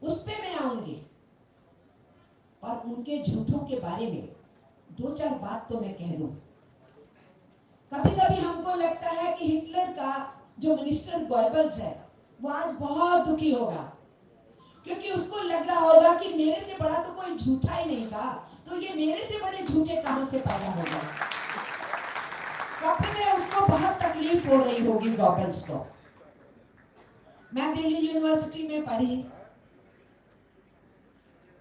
उस पे मैं आऊंगी और उनके झूठों के बारे में दो चार बात तो मैं कह दूं। कभी कभी हमको लगता है कि हिटलर का जो मिनिस्टर गोएबल्स है वो आज बहुत दुखी होगा, क्योंकि उसको लग रहा होगा कि मेरे से बड़ा तो कोई झूठा ही नहीं था, तो ये मेरे से बड़े झूठे कहां से पैदा हो गए। कभी में उसको बहुत तकलीफ हो रही होगी गोएबल्स को। मैं दिल्ली यूनिवर्सिटी में पढ़ी,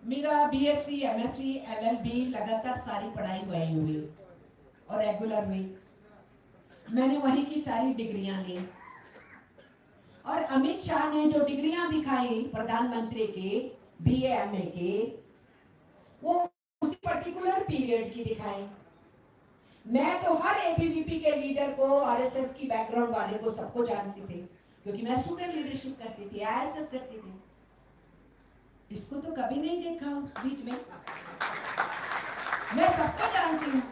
मेरा बीएससी, एमएससी, एलएलबी लगातार सारी पढ़ाई वही हुई और रेगुलर हुई। मैंने वहीं की सारी डिग्रियां ली और अमित शाह ने जो डिग्रियां दिखाई प्रधानमंत्री के, बीए एमए के, वो उसी पर्टिकुलर पीरियड की दिखाई। मैं तो हर एबीवीपी के लीडर को, आरएसएस की बैकग्राउंड वाले को, सबको जानती थी, क्योंकि मैं स्टूडेंट लीडरशिप करती थी, आईएसएस करती थी। इसको तो कभी नहीं देखा उस बीच में। मैं सबको जानती हूँ।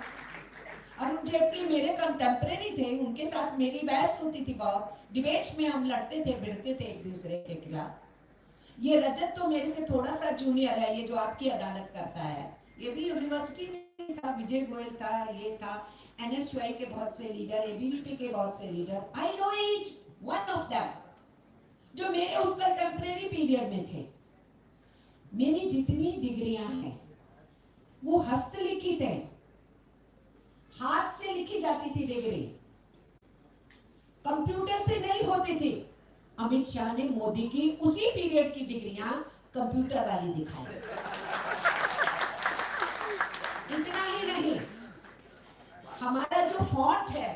अरुण जेटली मेरे कंटेम्परेरी थे, उनके साथ मेरी बहस होती थी बहुत, डिबेट्स में हम लड़ते थे, भिड़ते थे एक दूसरे के खिलाफ। ये रजत तो मेरे से थोड़ा सा जूनियर है, ये जो आपकी अदालत करता है, ये भी यूनिवर्सिटी में था, विजय गोयल था, ये था, एनएसयूआई के बहुत से लीडर, एबीवीपी के बहुत से leader, I know each one of them, जो मेरे उस कंटेम्परेरी पीरियड में थे। मेरी जितनी डिग्रियां हैं वो हस्तलिखित है, हाथ से लिखी जाती थी डिग्री, कंप्यूटर से नहीं होती थी। अमित शाह ने मोदी की उसी पीरियड की डिग्रियां कंप्यूटर वाली दिखाई। इतना ही नहीं, हमारा जो फॉन्ट है,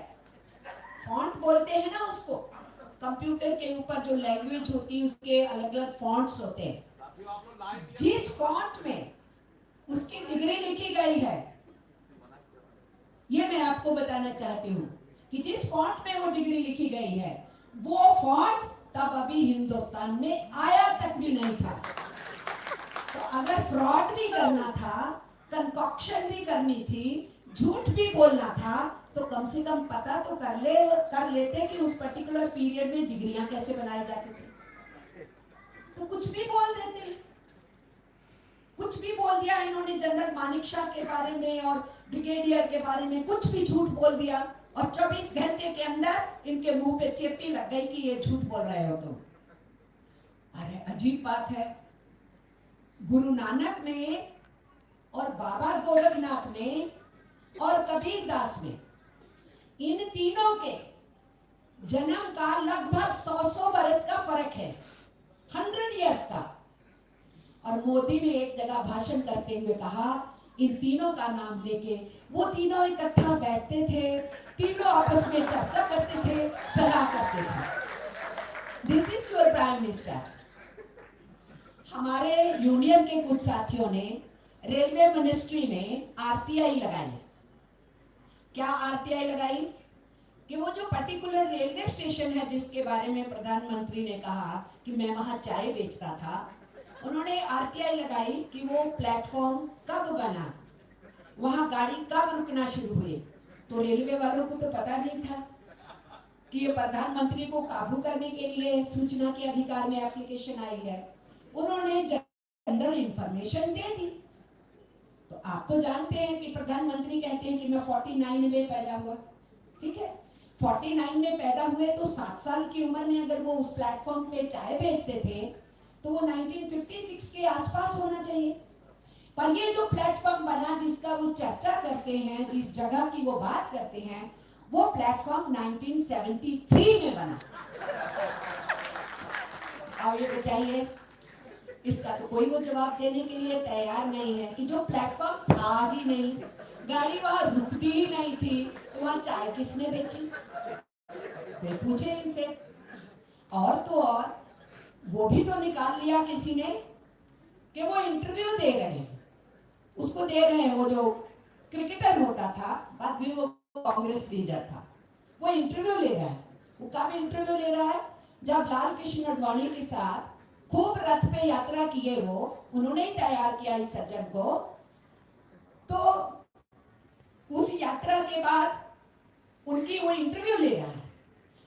फॉन्ट बोलते हैं ना उसको, कंप्यूटर के ऊपर जो लैंग्वेज होती है उसके अलग अलग फॉन्ट्स होते हैं। जिस फॉन्ट में उसकी डिग्री लिखी गई है, ये मैं आपको बताना चाहती हूँ कि जिस फॉन्ट में वो डिग्री लिखी गई है, वो फॉन्ट तब अभी हिंदुस्तान में आया तक भी नहीं था। तो अगर फ्रॉड भी करना था, कंकॉक्शन भी करनी थी, झूठ भी बोलना था, तो कम से कम पता तो कर लेते कि उस पर्टिकुलर पीरियड में डिग्रियां कैसे बनाई जाती थी। तो कुछ भी बोल देते, कुछ भी बोल दिया इन्होंने, जनरल मानिक शाह के बारे में और ब्रिगेडियर के बारे में कुछ भी झूठ बोल दिया, और 24 घंटे के अंदर इनके मुंह पे चेपी लग गई कि ये झूठ बोल रहे हो तुम। अरे अजीब बात है, गुरु नानक में और बाबा गोरखनाथ में और कबीर दास में, इन तीनों के जन्म का लगभग 100 बरस का फर्क है, 100 इयर्स का। और मोदी ने एक जगह भाषण करते हुए कहा, इन तीनों का नाम लेके, वो तीनों इकट्ठा बैठते थे, तीनों आपस में चर्चा करते थे, सलाह करते थे। This is your prime minister. हमारे यूनियन के कुछ साथियों ने रेलवे मिनिस्ट्री में आरटीआई लगाई। क्या आरटीआई लगाई? कि वो जो पर्टिकुलर रेलवे स्टेशन है जिसके बारे में प्रधानमंत्री ने कहा कि मैं वहां चाय बेचता था, उन्होंने आरटीआई लगाई कि वो प्लेटफॉर्म कब बना, वहां गाड़ी कब रुकना शुरू हुई। तो रेलवे वालों को तो पता नहीं था कि ये प्रधानमंत्री को काबू करने के लिए सूचना के अधिकार में एप्लीकेशन आई है। उन्होंने जनरल इंफॉर्मेशन दे दी। तो आप तो जानते हैं कि प्रधानमंत्री कहते हैं कि मैं 49 में पैदा हुआ, ठीक है, 49 में पैदा हुए तो 7 साल की उम्र में अगर वो उस प्लेटफॉर्म पे चाय बेचते थे तो वो 1956 के आसपास होना चाहिए। पर ये जो प्लेटफॉर्म बना जिसका वो चर्चा करते हैं, जिस जगह की वो बात करते हैं, वो प्लेटफॉर्म 1973 में बना। और ये बताइए, इसका तो कोई वो जवाब देने के लिए तैयार नहीं है कि जो प्लेटफॉर्म था ही नहीं, गाड़ी वहां रुकती ही नहीं थी, तो वहां चाय किसने बेची? फिर पूछे इनसे। और तो और वो भी तो निकाल लिया किसी ने कि वो इंटरव्यू दे रहे हैं, उसको दे रहे हैं, वो जो क्रिकेटर होता था, बाद में वो कांग्रेस लीडर था, वो इंटरव्यू ले रहा है। वो कब इंटरव्यू ले रहा है? जब लाल कृष्ण अडवाणी के साथ खूब रथ पे यात्रा किए, वो उन्होंने ही तैयार किया इस सज्जन को, तो उस यात्रा के बाद उनकी वो इंटरव्यू ले रहा है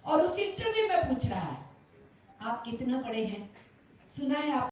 और उस इंटरव्यू में पूछ रहा है आप कितना पढ़े हैं, सुना है आप